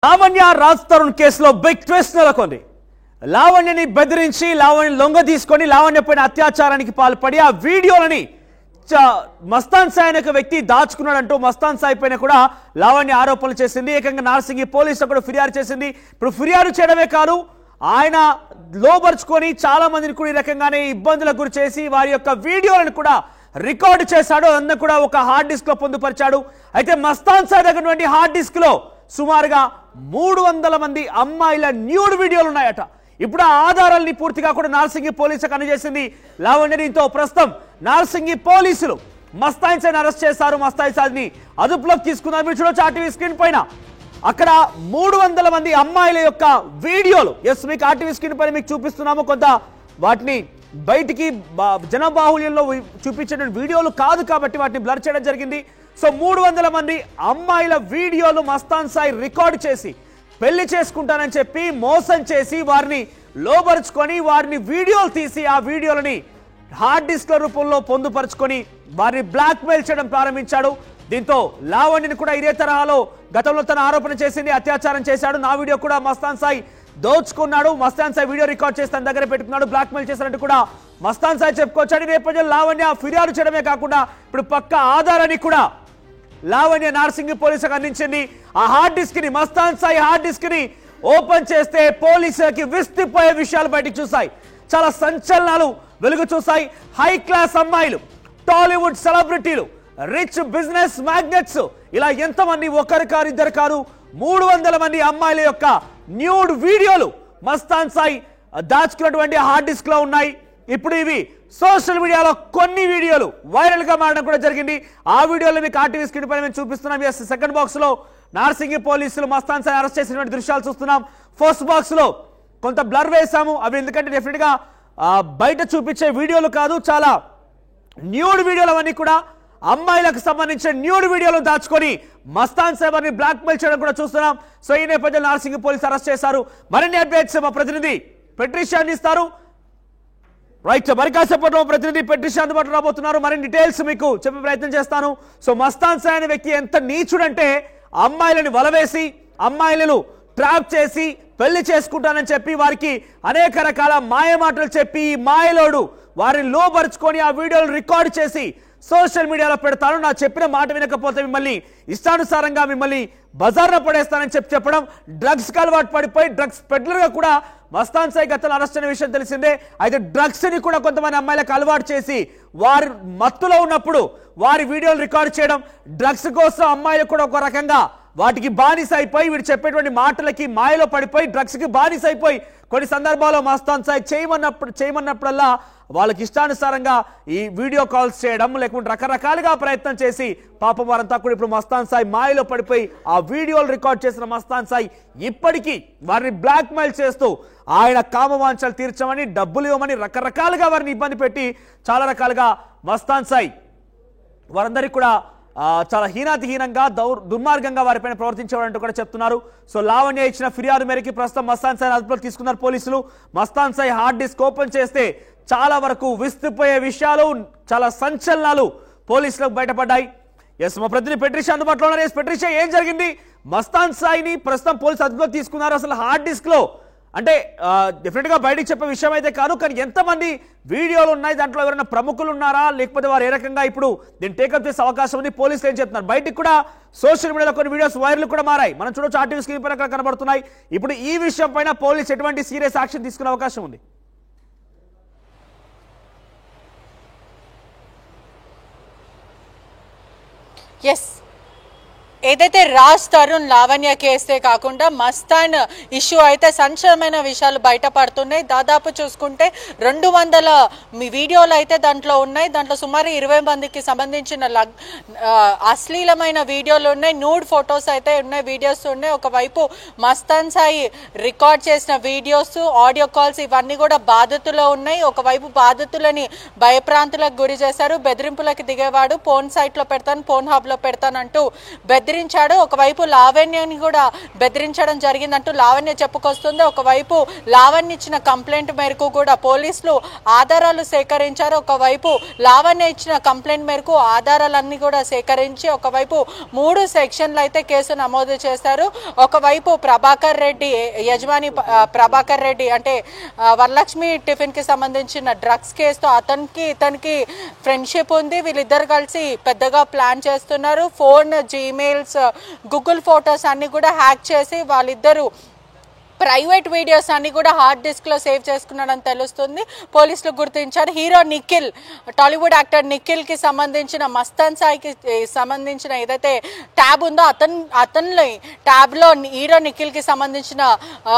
లావణ్య రాజ్ తరుణ్ కేసులో big twist నెలకొంది. లావణ్యని బెదిరించి లావణ్య లొంగ తీసుకొని లావణ్య పైన అత్యాచారానికి పాల్పడి ఆ వీడియోలని మస్తాన్ సాయి అనే వ్యక్తి దాచుకున్నాడంటూ మస్తాన్ సాయి పైన కూడా లావణ్య ఆరోపణలు చేసింది. ఏకంగా నార్సింగి పోలీసులు కూడా ఫిర్యాదు చేసింది. ఇప్పుడు ఫిర్యాదు చేయడమే కాదు, ఆయన లోబర్చుకొని చాలా మందిని కూడా ఈ రకంగానే ఇబ్బందులకు గురి చేసి వారి యొక్క వీడియోలను కూడా రికార్డు చేశాడు. అన్న కూడా ఒక హార్డ్ డిస్క్ లో పొందుపరిచాడు. అయితే మస్తాన్ సాయి దగ్గర హార్డ్ డిస్క్ లో సుమారుగా 300 మంది అమ్మాయిల న్యూడ్ వీడియోలు ఉన్నాయట. ఇప్పుడు ఆ ఆధారాలని పూర్తిగా కూడా నార్సింగి పోలీసులకు అందజేసింది లావణ్య. దీంతో ప్రస్తుతం నార్సింగి పోలీసులు మస్తాన్ సాయిని అరెస్ట్ చేశారు. మస్తాన్ సాయిని అదుపులోకి తీసుకున్నారు. మీరు చూడొచ్చు ఆర్టీవీ స్క్రీన్ పైన అక్కడ 300 మంది అమ్మాయిల యొక్క వీడియోలు. ఎస్, మీకు ఆర్టీవీ స్క్రీన్ పైన మీకు చూపిస్తున్నాము. కొంత వాటిని బయటికి జనబాహుళ్యంలో చూపించిన వీడియోలు కాదు కాబట్టి వాటిని బ్లర్ చేయడం జరిగింది. సో 300 మంది అమ్మాయిల వీడియోలు మస్తాన్ సాయి రికార్డు చేసి పెళ్లి చేసుకుంటానని చెప్పి మోసం చేసి వారిని లోబరుచుకొని వారిని వీడియోలు తీసి ఆ వీడియోలని హార్డ్ డిస్క్ రూపంలో పొందుపరుచుకొని వారిని బ్లాక్ మెయిల్ చేయడం ప్రారంభించాడు. దీంతో లావణ్యని కూడా ఇదే తరహాలో గతంలో తన ఆరోపణ చేసింది, అత్యాచారం చేశాడు, నా వీడియో కూడా మస్తాన్ సాయి దోచుకున్నాడు, మస్తాన్ సాయి వీడియో రికార్డ్ చేసి తన దగ్గర పెట్టుకున్నాడు, బ్లాక్ మెయిల్ చేశారంటూ కూడా మస్తాన్ సాయి చెప్పుకొచ్చాడు. ఈ నేపథ్యంలో లావణ్య ఫిర్యాదు చేయడమే కాకుండా ఇప్పుడు పక్క ఆధారాన్ని కూడా లావణ్య నార్సింగి పోలీసులకు అందించింది. ఆ హార్డ్ డిస్క్ ని, మస్తాన్ సాయి హార్డ్ డిస్క్ ని ఓపెన్ చేస్తే పోలీసులకి విస్తుపోయే విషయాలు బయటకు చూసాయి. చాలా సంచలనాలు వెలుగు చూసాయి. హై క్లాస్ అమ్మాయిలు, టాలీవుడ్ సెలబ్రిటీలు, రిచ్ బిజినెస్ మ్యాగ్నెట్స్, ఇలా ఎంతమంది, ఒకరు కారు ఇద్దరు కారు 300 మంది అమ్మాయిల యొక్క న్యూడ్ వీడియోలు మస్తాన్ సాయి దాచుకున్నటువంటి హార్డ్ డిస్క్ లో ఉన్నాయి. ఇప్పుడు ఇవి సోషల్ మీడియాలో కొన్ని వీడియోలు వైరల్ గా మారడం కూడా జరిగింది. ఆ వీడియోలు మీకు ఆర్టీవీ స్క్రీన్ పైన మేము చూపిస్తున్నాం. సెకండ్ బాక్స్ లో నార్సింగి పోలీసులు మస్తాన్ సాయి అరెస్ట్ చేసినటువంటి దృశ్యాలు చూస్తున్నాం. ఫస్ట్ బాక్స్ లో కొంత బ్లర్ వేసాము. అవి ఎందుకంటే డెఫినెట్ గా బయట చూపించే వీడియోలు కాదు, చాలా న్యూడ్ వీడియోలు అవన్నీ కూడా అమ్మాయిలకు సంబంధించిన న్యూడ్ వీడియోలు దాచుకొని మస్తాన్ సాయి బ్లాక్ మెయిల్ చేయడం కూడా చూస్తున్నాం. సో ఈ నేపథ్యంలో నార్సింగి పోలీసులు అరెస్ట్ చేశారు. మరిన్ని అప్డేట్స్ మా ప్రతినిధి పెట్రిషియా అందిస్తారు. రైట్, మరి కాసేపట్లో ప్రతినిధి పెట్రిషియా అందుబాటులో రాబోతున్నారు. మరిన్ని డీటెయిల్స్ మీకు చెప్పే ప్రయత్నం చేస్తాను. సో మస్తాన్ సాయి అనే వ్యక్తి ఎంత నీచుడంటే అమ్మాయిలను వలవేసి అమ్మాయిలను ట్రాప్ చేసి పెళ్లి చేసుకుంటానని చెప్పి వారికి అనేక రకాల మాయ మాటలు చెప్పి మాయలోడు వారిని లోబరుచుకొని ఆ వీడియోలు రికార్డు చేసి సోషల్ మీడియాలో పెడతాను, నా చెప్పిన మాట వినకపోతే మిమ్మల్ని ఇష్టానుసారంగా మిమ్మల్ని బజార్లో పడేస్తానని చెప్పడం, డ్రగ్స్ కి అలవాటు పడిపోయి డ్రగ్స్ పెడ్లర్ గా కూడా మస్తాన్ సాయి గతంలో అరెస్ట్ అయిన విషయం తెలిసిందే. అయితే డ్రగ్స్ ని కూడా కొంతమంది అమ్మాయిలకు అలవాటు చేసి వారి మత్తులో ఉన్నప్పుడు వారి వీడియోలు రికార్డు చేయడం, డ్రగ్స్ కోసం అమ్మాయిలు కూడా ఒక రకంగా వాటికి బానిస అయిపోయి వీడు చెప్పేటువంటి మాటలకి మాయలో పడిపోయి డ్రగ్స్ కి బానిస అయిపోయి కొన్ని సందర్భాల్లో మస్తాన్ సాయి చేయమన్నప్పుడల్లా వాళ్ళకి ఇష్టానుసారంగా ఈ వీడియో కాల్స్ చేయడం, లేకుంటే రకరకాలుగా ప్రయత్నం చేసి పాపం వారంతా కూడా ఇప్పుడు మస్తాన్ సాయి మాయలో పడిపోయి ఆ వీడియోలు రికార్డ్ చేసిన మస్తాన్ సాయి ఇప్పటికీ వారిని బ్లాక్ మెయిల్ చేస్తూ ఆయన కామవాంఛలు తీర్చమని, డబ్బులు ఇవ్వమని రకరకాలుగా వారిని ఇబ్బంది పెట్టి చాలా రకాలుగా మస్తాన్ సాయి వారందరికీ కూడా చాలా హీనాతిహీనంగా దుర్మార్గంగా వారిపైన ప్రవర్తించేవారంటూ కూడా చెప్తున్నారు. సో లావణ్య ఇచ్చిన ఫిర్యాదు మేరకు ప్రస్తుతం మస్తాన్ సాయి అదుపులోకి తీసుకున్నారు పోలీసులు. Mastan Sai hard disk open చేస్తే చాలా వరకు విస్తుపోయే విషయాలు, చాలా సంచలనాలు పోలీసులకు బయటపడ్డాయి. ఎస్, మా ప్రతినిధి పెట్రిషియా అందుబాటులో ఉన్నారు. ఎస్ పెట్రిషియా, ఏం జరిగింది? మస్తాన్ సాయిని ప్రస్తుతం పోలీసు అదుపులోకి తీసుకున్నారు. అసలు హార్డ్ డిస్క్ లో అంటే డెఫినెట్ గా బయటకు చెప్పే విషయం అయితే కాదు, కానీ ఎంతమంది వీడియోలు ఉన్నాయి, దాంట్లో ఎవరైనా ప్రముఖులు ఉన్నారా, లేకపోతే వారు ఏ రకంగా ఇప్పుడు దీన్ని టేకప్ చేసే అవకాశం ఉంది? పోలీసులు ఏం చెప్తున్నారు? బయటికి కూడా సోషల్ మీడియాలో కొన్ని వీడియోస్ వైరల్ కూడా మారాయి, మనం చూడొచ్చు, ఆర్టీవీ స్క్రీన్ పైన కనబడుతున్నాయి. ఇప్పుడు ఈ విషయం పైన పోలీసు ఎటువంటి సీరియస్ యాక్షన్ తీసుకునే అవకాశం ఉంది? ఎస్, ఏదైతే రాజ్ తరుణ్ లావణ్య కేసే కాకుండా మస్తాన్ ఇష్యూ అయితే సంచలనమైన విషయాలు బయటపడుతున్నాయి. దాదాపు చూసుకుంటే 200 వీడియోలు అయితే దాంట్లో ఉన్నాయి. దాంట్లో సుమారు 20 మందికి సంబంధించిన అశ్లీలమైన వీడియోలు ఉన్నాయి, న్యూడ్ ఫొటోస్ అయితే ఉన్నాయి, వీడియోస్ ఉన్నాయి. ఒకవైపు మస్తాన్ సాయి రికార్డ్ చేసిన వీడియోస్, ఆడియో కాల్స్ ఇవన్నీ కూడా బాధితులు ఉన్నాయి. ఒకవైపు బాధితులని భయప్రాంతులకు గురి చేశారు, బెదిరింపులకు దిగేవాడు, పోన్ సైట్లో పెడతాను, పోన్ హబ్లో పెడతానంటూ బెదిరించాడు. ఒకవైపు లావణ్యని కూడా బెదిరించడం జరిగిందంటూ లావణ్య చెప్పుకొస్తుంది. ఒకవైపు లావణ్య ఇచ్చిన కంప్లైంట్ మేరకు కూడా పోలీసులు ఆధారాలు సేకరించారు. ఒకవైపు లావణ్య ఇచ్చిన కంప్లైంట్ మేరకు ఆధారాలన్నీ కూడా సేకరించి ఒకవైపు 3 సెక్షన్లు అయితే కేసు నమోదు చేశారు. ఒకవైపు ప్రభాకర్ రెడ్డి యజమాని ప్రభాకర్ రెడ్డి అంటే వరలక్ష్మి టిఫిన్ కి సంబంధించిన డ్రగ్స్ కేసుతో ఇతనికి ఫ్రెండ్షిప్ ఉంది. వీళ్ళిద్దరు కలిసి పెద్దగా ప్లాన్ చేస్తున్నారు. ఫోన్, జీమెయిల్స్, గూగుల్ ఫొటోస్ అన్ని కూడా హ్యాక్ చేసి వాళ్ళిద్దరూ ప్రైవేట్ వీడియోస్ అన్ని కూడా హార్డ్ డిస్క్ లో సేవ్ చేసుకున్నాడని తెలుస్తుంది. పోలీసులు గుర్తించారు. హీరో నిఖిల్, టాలీవుడ్ యాక్టర్ నిఖిల్ కి సంబంధించిన మస్తాన్ సాయికి సంబంధించిన ఏదైతే ట్యాబ్ ఉందో అతని ట్యాబ్ లో హీరో నిఖిల్ కి సంబంధించిన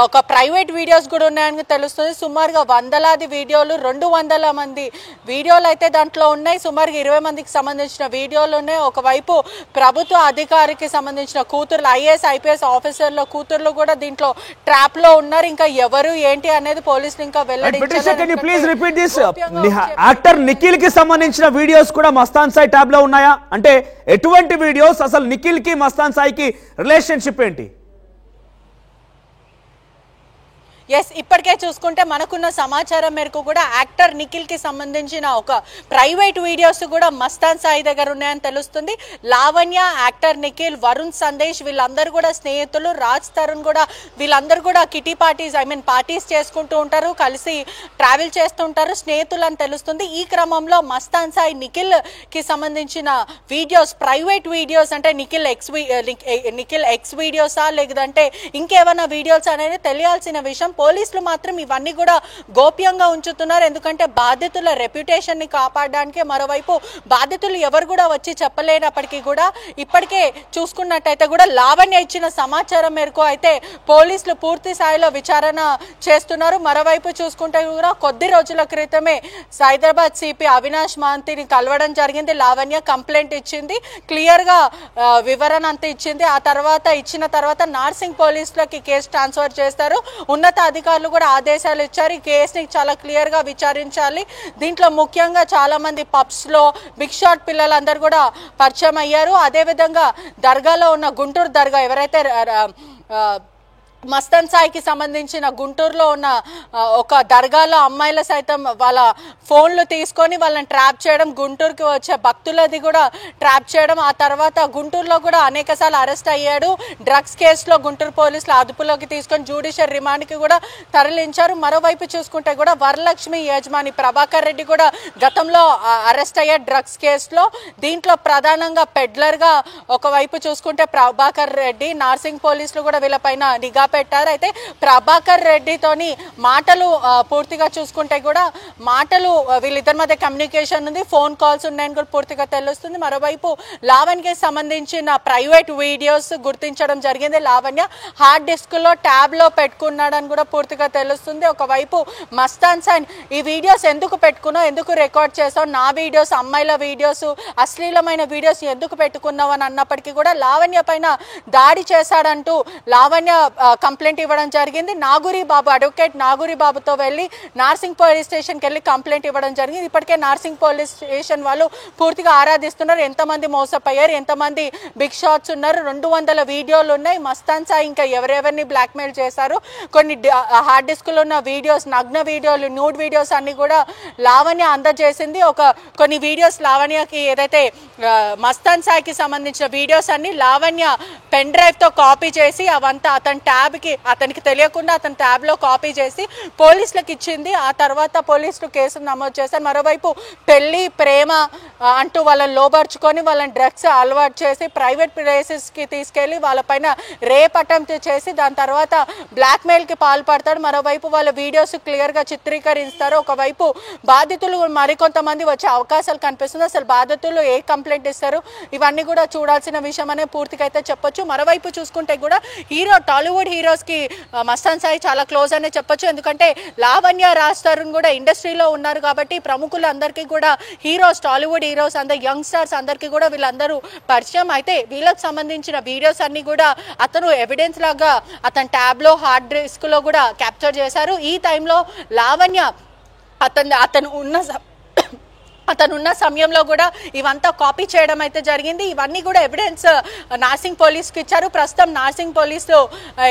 ఒక ప్రైవేట్ వీడియోస్ కూడా ఉన్నాయని తెలుస్తుంది. సుమారుగా వందలాది వీడియోలు, 200 మంది వీడియోలు అయితే దాంట్లో ఉన్నాయి. సుమారుగా 20 మందికి సంబంధించిన వీడియోలు ఉన్నాయి. ఒకవైపు ప్రభుత్వ అధికారికి సంబంధించిన కూతుర్లు, IAS IPS ఆఫీసర్ల కూతుర్లు కూడా దీంట్లో ట్రాప్ లో ఉన్నారు. ఇంకా ఎవరు ఏంటి అనేది పోలీసులు ఇంకా వెల్లడించారు. Please repeat this. Actor Nikhil కి సంబంధించిన వీడియోస్ కూడా మస్తాన్ సాయి ట్యాబ్ లో ఉన్నాయా? అంటే ఎటువంటి వీడియోస్? అసలు నిఖిల్ కి మస్తాన్ సాయికి రిలేషన్షిప్ ఏంటి? ఎస్, ఇప్పటికే చూసుకుంటే మనకున్న సమాచారం మేరకు కూడా యాక్టర్ నిఖిల్ కి సంబంధించిన ఒక ప్రైవేట్ వీడియోస్ కూడా మస్తాన్ సాయి దగ్గర ఉన్నాయని తెలుస్తుంది. లావణ్య, యాక్టర్ నిఖిల్, వరుణ్ సందేశ్ వీళ్ళందరూ కూడా స్నేహితులు. రాజ్ తరుణ్ కూడా వీళ్ళందరూ కూడా కిటీ పార్టీస్ పార్టీస్ చేసుకుంటూ ఉంటారు, కలిసి ట్రావెల్ చేస్తుంటారు, స్నేహితులు అని తెలుస్తుంది. ఈ క్రమంలో మస్తాన్ సాయి నిఖిల్ కి సంబంధించిన వీడియోస్, ప్రైవేట్ వీడియోస్ అంటే నిఖిల్ ఎక్స్ వీడియోసా లేదంటే ఇంకేమైనా వీడియోస్ అనేది తెలియాల్సిన విషయం. పోలీసులు మాత్రం ఇవన్నీ కూడా గోప్యంగా ఉంచుతున్నారు. ఎందుకంటే బాధితుల రెప్యుటేషన్ ని కాపాడడానికి, మరోవైపు బాధితులు ఎవరు కూడా వచ్చి చెప్పలేనప్పటికీ కూడా ఇప్పటికే చూసుకున్నట్టయితే కూడా లావణ్య ఇచ్చిన సమాచారం మేరకు అయితే పోలీసులు పూర్తి స్థాయిలో విచారణ చేస్తున్నారు. మరోవైపు చూసుకుంటే కూడా కొద్ది రోజుల క్రితమే హైదరాబాద్ సిపి అవినాష్ మహంతిని కలవడం జరిగింది. లావణ్య కంప్లైంట్ ఇచ్చింది, క్లియర్ గా వివరణ అంతా ఇచ్చింది. ఆ తర్వాత ఇచ్చిన తర్వాత నార్సింగ్ పోలీసులకి కేసు ట్రాన్స్ఫర్ చేస్తారు. ఉన్నత అధికారులు కూడా ఆదేశాలు ఇచ్చారు. ఈ కేసుని చాలా క్లియర్ గా విచారించాలి. దీంట్లో ముఖ్యంగా చాలా మంది పబ్స్ లో బిగ్ షాట్ పిల్లలందరూ కూడా పరిచయం అయ్యారు. అదేవిధంగా దర్గాలో ఉన్న గుంటూరు దర్గా ఎవరైతే మస్తాన్ సాయికి సంబంధించిన గుంటూరులో ఉన్న ఒక దర్గాలో అమ్మాయిల సైతం వాళ్ళ ఫోన్లు తీసుకొని వాళ్ళని ట్రాప్ చేయడం, గుంటూరుకి వచ్చే భక్తులది కూడా ట్రాప్ చేయడం. ఆ తర్వాత గుంటూరులో కూడా అనేక సార్లు అరెస్ట్ అయ్యాడు. డ్రగ్స్ కేసులో గుంటూరు పోలీసులు అదుపులోకి తీసుకొని జ్యుడిషియల్ రిమాండ్కి కూడా తరలించారు. మరోవైపు చూసుకుంటే కూడా వరలక్ష్మి యజమాని ప్రభాకర్ రెడ్డి కూడా గతంలో అరెస్ట్ అయ్యాడు డ్రగ్స్ కేసులో. దీంట్లో ప్రధానంగా పెడ్లర్గా ఒకవైపు చూసుకుంటే ప్రభాకర్ రెడ్డి, నార్సింగ్ పోలీసులు కూడా వీళ్ళపైన నిఘా పెట్టారు. అయితే ప్రభాకర్ రెడ్డితోని మాటలు పూర్తిగా చూసుకుంటే కూడా మాటలు వీళ్ళిద్దరి మధ్య కమ్యూనికేషన్ ఉంది, ఫోన్ కాల్స్ ఉన్నాయని కూడా పూర్తిగా తెలుస్తుంది. మరోవైపు లావణ్యకి సంబంధించిన ప్రైవేట్ వీడియోస్ గుర్తించడం జరిగింది. లావణ్య హార్డ్ డిస్క్ లో ట్యాబ్ లో పెట్టుకున్నాడని కూడా పూర్తిగా తెలుస్తుంది. ఒకవైపు మస్తాన్ సాయి ఈ వీడియోస్ ఎందుకు పెట్టుకున్నావు, ఎందుకు రికార్డ్ చేసావు, నా వీడియోస్, అమ్మాయిల వీడియోస్, అశ్లీలమైన వీడియోస్ ఎందుకు పెట్టుకున్నావు అని అన్నప్పటికీ కూడా లావణ్య పైన దాడి చేశాడంటూ లావణ్య కంప్లైంట్ ఇవ్వడం జరిగింది. నాగూరి బాబు, అడ్వకేట్ నాగూరి బాబుతో వెళ్ళి నార్సింగ్ పోలీస్ స్టేషన్కి వెళ్ళి కంప్లైంట్ ఇవ్వడం జరిగింది. ఇప్పటికే నార్సింగ్ పోలీస్ స్టేషన్ వాళ్ళు పూర్తిగా ఆరాధిస్తున్నారు. ఎంతమంది మోసపోయారు, ఎంతమంది బిగ్ షాట్స్ ఉన్నారు, 200 వీడియోలు ఉన్నాయి. మస్తాన్ సాయి ఇంకా ఎవరెవరిని బ్లాక్మెయిల్ చేశారు, కొన్ని హార్డ్ డిస్క్లో ఉన్న వీడియోస్, నగ్న వీడియోలు, న్యూడ్ వీడియోస్ అన్ని కూడా లావణ్య అందజేసింది. కొన్ని వీడియోస్ లావణ్యకి ఏదైతే మస్తాన్ సాయికి సంబంధించిన వీడియోస్ అన్ని లావణ్య పెన్ డ్రైవ్ తో కాపీ చేసి అవంతా అతనికి తెలియకుండా అతని ట్యాబ్ లో కాపీ చేసి పోలీసులకు ఇచ్చింది. ఆ తర్వాత పోలీసులు కేసు నమోదు చేశారు. మరోవైపు పెళ్లి, ప్రేమ అంటూ వాళ్ళని లోబర్చుకొని వాళ్ళని డ్రగ్స్ అలవాటు చేసి ప్రైవేట్ ప్లేసెస్ కి తీసుకెళ్లి వాళ్ళపైన రేప్ అటెంప్ట్ చేసి దాని తర్వాత బ్లాక్ మెయిల్ కి పాల్పడతాడు. మరోవైపు వాళ్ళ వీడియోస్ క్లియర్ గా చిత్రీకరిస్తారు. ఒకవైపు బాధితులు మరికొంతమంది వచ్చే అవకాశాలు కనిపిస్తుంది. అసలు బాధితులు ఏ కంప్లైంట్ ఇస్తారు, ఇవన్నీ కూడా చూడాల్సిన విషయం అనే పూర్తిగా అయితే చెప్పొచ్చు. మరోవైపు చూసుకుంటే కూడా టాలీవుడ్ హీరోస్ కి మస్తాన్ సాయి చాలా క్లోజ్ అనే చెప్పొచ్చు. ఎందుకంటే లావణ్య, రాజ్ తరుణ్ కూడా ఇండస్ట్రీలో ఉన్నారు కాబట్టి ప్రముఖులందరికీ కూడా హీరోస్, టాలీవుడ్ హీరోస్ అందరు, యంగ్ స్టార్స్ అందరికీ కూడా వీళ్ళందరూ పరిచయం. అయితే వీళ్ళకి సంబంధించిన వీడియోస్ అన్ని కూడా అతను ఎవిడెన్స్ లాగా అతని ట్యాబ్ లో, హార్డ్ డిస్క్ లో కూడా క్యాప్చర్ చేశారు. ఈ టైంలో లావణ్య అతను ఉన్న అతనున్న సమయంలో కూడా ఇవంతా కాపీ చేయడం అయితే జరిగింది. ఇవన్నీ కూడా ఎవిడెన్స్ నార్సింగ్ పోలీస్కి ఇచ్చారు. ప్రస్తుతం నార్సింగ్ పోలీసులు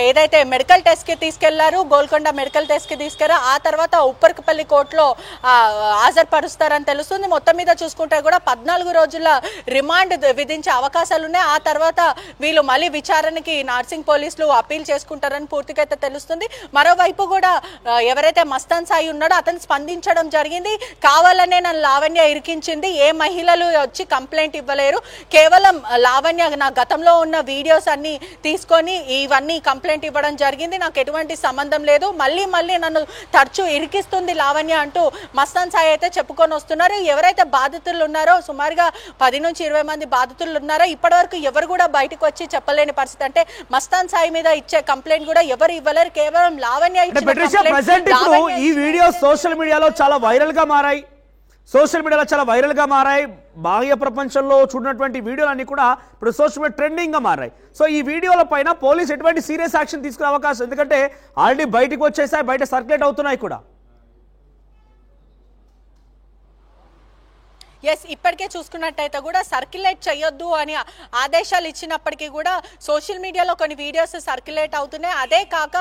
ఏదైతే మెడికల్ టెస్ట్కి తీసుకెళ్లారు, గోల్కొండ మెడికల్ టెస్ట్కి తీసుకెళ్లారు, ఆ తర్వాత ఉప్పర్కపల్లి కోర్టులో హాజరుపరుస్తారని తెలుస్తుంది. మొత్తం మీద చూసుకుంటే కూడా 14 రోజుల రిమాండ్ విధించే అవకాశాలు ఉన్నాయి. ఆ తర్వాత వీళ్ళు మళ్ళీ విచారణకి నార్సింగ్ పోలీసులు అప్పీల్ చేసుకుంటారని పూర్తిగా అయితే తెలుస్తుంది. మరోవైపు కూడా ఎవరైతే మస్తాన్ సాయి ఉన్నాడో అతను స్పందించడం జరిగింది. కావాలనే నన్ను లావణ్య ఇరికించింది, ఏ మహిళలు వచ్చి కంప్లైంట్ ఇవ్వలేరు, కేవలం లావణ్య నా గతంలో ఉన్న వీడియోస్ అన్ని తీసుకొని ఇవన్నీ కంప్లైంట్ ఇవ్వడం జరిగింది, నాకు ఎటువంటి సంబంధం లేదు, మళ్ళీ నన్ను తరచూ ఇరికిస్తుంది లావణ్య అంటూ మస్తాన్ సాయి అయితే చెప్పుకొని వస్తున్నారు. ఎవరైతే బాధితులు ఉన్నారో సుమారుగా 10 నుంచి 20 మంది బాధితులు ఉన్నారో ఇప్పటివరకు ఎవరు కూడా బయటకు వచ్చి చెప్పలేని పరిస్థితి. అంటే మస్తాన్ సాయి మీద ఇచ్చే కంప్లైంట్ కూడా ఎవరు ఇవ్వలేరు, కేవలం లావణ్య ఈ వీడియో సోషల్ మీడియాలో చాలా వైరల్ గా మారాయి. బాహ్య ప్రపంచంలో చూడనటువంటి వీడియోలన్నీ కూడా ఇప్పుడు సోషల్ మీడియా ట్రెండింగ్ గా మారాయి. సో ఈ వీడియోల పైన పోలీస్ ఎటువంటి సీరియస్ యాక్షన్ తీసుకునే అవకాశం, ఎందుకంటే ఆల్రెడీ బయటకు వచ్చేసాయి, బయట సర్క్యులేట్ అవుతున్నాయి కూడా. ఎస్, ఇప్పటికే చూసుకున్నట్టయితే కూడా సర్క్యులేట్ చేయొద్దు అని ఆదేశాలు ఇచ్చినప్పటికీ కూడా సోషల్ మీడియాలో కొన్ని వీడియోస్ సర్క్యులేట్ అవుతున్నాయి. అదే కాక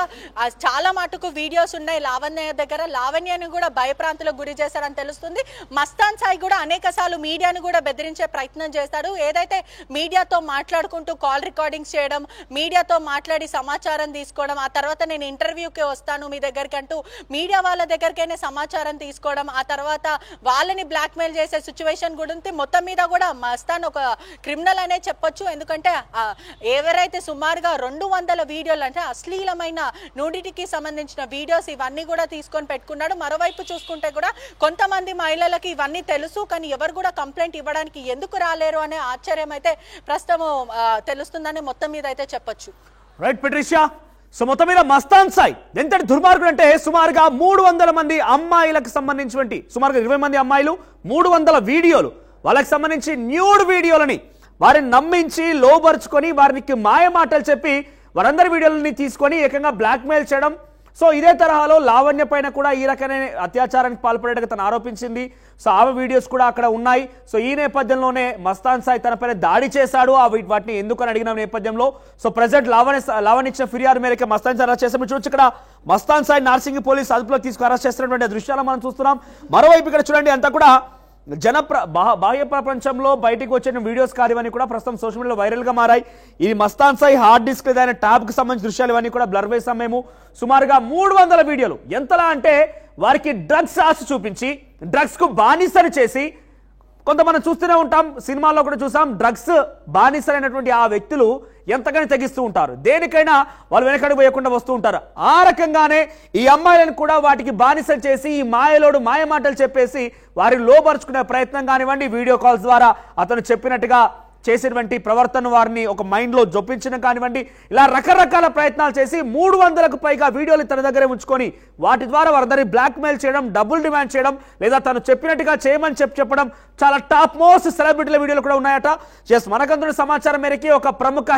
చాలా మటుకు వీడియోస్ ఉన్నాయి లావణ్య దగ్గర. లావణ్యను కూడా భయప్రాంతులకు గురి చేశారని తెలుస్తుంది. మస్తాన్ సాయి కూడా అనేక సార్లు మీడియాను కూడా బెదిరించే ప్రయత్నం చేస్తాడు. ఏదైతే మీడియాతో మాట్లాడుకుంటూ కాల్ రికార్డింగ్స్ చేయడం, మీడియాతో మాట్లాడి సమాచారం తీసుకోవడం, ఆ తర్వాత నేను ఇంటర్వ్యూకి వస్తాను మీ దగ్గరికి అంటూ మీడియా వాళ్ళ దగ్గరికైనా సమాచారం తీసుకోవడం, ఆ తర్వాత వాళ్ళని బ్లాక్మెయిల్ చేసే సిచ్యువేషన్ గురించి మొత్తం మీద కూడా మస్తాన్ ఒక క్రిమినల్ అనే చెప్పొచ్చు. ఎందుకంటే ఎవరైతే సుమారుగా 200 వీడియోలు అంటే అశ్లీలమైన నూడిటీకి సంబంధించిన వీడియోస్ ఇవన్నీ కూడా తీసుకొని పెట్టుకున్నాడు. మరోవైపు చూసుకుంటే కూడా కొంతమంది మహిళలకి ఇవన్నీ తెలుసు, కానీ ఎవరు కూడా కంప్లైంట్ ఇవ్వడానికి ఎందుకు రాలేరు అనే ఆశ్చర్యం అయితే ప్రస్తుతం తెలుస్తుందని మొత్తం మీద అయితే చెప్పొచ్చు. రైట్ పెట్రిషియా, సో మొత్తం మీద మస్తాన్ సాయి ఎంతటి దుర్మార్గుడు అంటే సుమారుగా 300 మంది అమ్మాయిలకు సంబంధించినటువంటి సుమారుగా 20 మంది అమ్మాయిలు 300 వీడియోలు, వాళ్ళకి సంబంధించి న్యూడ్ వీడియోలని వారిని నమ్మించి లోబరుచుకొని వారికి మాయ మాటలు చెప్పి వారందరి వీడియోలని తీసుకొని ఏకంగా బ్లాక్మెయిల్ చేయడం. సో ఇదే తరహాలో లావణ్య పైన కూడా ఈ రకమైన అత్యాచారానికి పాల్పడేట్టుగా తను ఆరోపించింది. సో ఆమె వీడియోస్ కూడా అక్కడ ఉన్నాయి. సో ఈ నేపథ్యంలోనే మస్తాన్ సాయి తనపైన దాడి చేశాడు. వాటిని ఎందుకని అడిగిన నేపథ్యంలో సో ప్రజెంట్ లావణ్య ఇచ్చిన ఫిర్యాదు మేరకు మస్తాన్ సాయి అరెస్ట్ చేస్తాం. చూడొచ్చు ఇక్కడ మస్తాన్ సాయి నార్సింగ్ పోలీస్ అదుపులో తీసుకు అరెస్ట్ చేస్తున్నటువంటి దృశ్యాలు మనం చూస్తున్నాం. మరోవైపు ఇక్కడ చూడండి అంతా కూడా బాహ్య ప్రపంచంలో బయటకు వచ్చిన వీడియోస్ కార్యవన్నీ కూడా ప్రస్తుతం సోషల్ మీడియాలో వైరల్ గా మారాయి. ఇది మస్తాన్ సాయి హార్డ్ డిస్క్ ఏదైనా ట్యాబ్ కి సంబంధించిన దృశ్యాలు ఇవన్నీ కూడా బ్లర్ వేసాం మేము. సుమారుగా 300 వీడియోలు, ఎంతలా అంటే వారికి డ్రగ్స్ ఆశ చూపించి డ్రగ్స్ కు బానిసని చేసి, కొంత మనం చూస్తూనే ఉంటాం, సినిమాల్లో కూడా చూసాం, డ్రగ్స్ బానిసలైనటువంటి ఆ వ్యక్తులు ఎంతగానో తెగిస్తూ ఉంటారు, దేనికైనా వాళ్ళు వెనకడుగు వేయకుండా వస్తూ ఉంటారు. ఆ రకంగానే ఈ అమ్మాయిలను కూడా వాటికి బానిసలు చేసి ఈ మాయలోడు మాయ మాటలు చెప్పేసి వారిని లోపరుచుకునే ప్రయత్నం కానివ్వండి, వీడియో కాల్స్ ద్వారా అతను చెప్పినట్టుగా చేసినటువంటి ప్రవర్తన వారిని ఒక మైండ్లో జొప్పించడం కానివ్వండి, ఇలా రకరకాల ప్రయత్నాలు చేసి 300కు పైగా వీడియోలు తన దగ్గరే ఉంచుకొని వాటి ద్వారా వారందరినీ బ్లాక్మెయిల్ చేయడం, డబ్బులు డిమాండ్ చేయడం, లేదా తను చెప్పినట్టుగా చేయమని చెప్పడం. చాలా టాప్ మోస్ట్ సెలబ్రిటీల వీడియోలు కూడా ఉన్నాయట. మనకందున్న సమాచారం మేరకు ఒక ప్రముఖ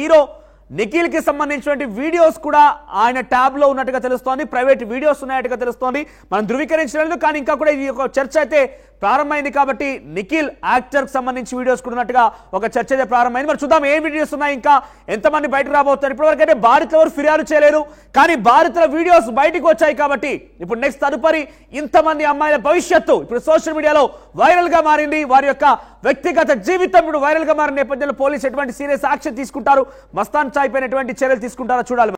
హీరో నిఖిల్ కి సంబంధించినటువంటి వీడియోస్ కూడా ఆయన ట్యాబ్ లో ఉన్నట్టుగా తెలుస్తోంది, ప్రైవేట్ వీడియోస్ ఉన్నాయట్టుగా తెలుస్తోంది. మనం ధృవీకరించలేదు, కానీ ఇంకా కూడా ఇది ఒక చర్చ అయితే ప్రారంభమైంది. కాబట్టి నిఖిల్ యాక్టర్ కి సంబంధించి వీడియోస్ కూడా ఉన్నట్టుగా ఒక చర్చ అయితే ప్రారంభమైంది. మరి చూద్దాం ఏ వీడియోస్ ఉన్నాయి, ఇంకా ఎంతమంది బయటకు రాబోతున్నారు. ఇప్పటివరకు అయితే బాధితులు ఎవరు ఫిర్యాదు చేయలేరు, కానీ బాధితుల వీడియోస్ బయటకు వచ్చాయి. కాబట్టి ఇప్పుడు నెక్స్ట్ తదుపరి ఇంతమంది అమ్మాయిల భవిష్యత్తు ఇప్పుడు సోషల్ మీడియాలో వైరల్ గా మారింది. వారి యొక్క వ్యక్తిగత జీవితం ఇప్పుడు వైరల్ గా మారిన నేపథ్యంలో పోలీసు ఎటువంటి సీరియస్ యాక్షన్ తీసుకుంటారు, మస్తాన్ సాయి పైన ఎటువంటి చర్యలు తీసుకుంటారో చూడాలి.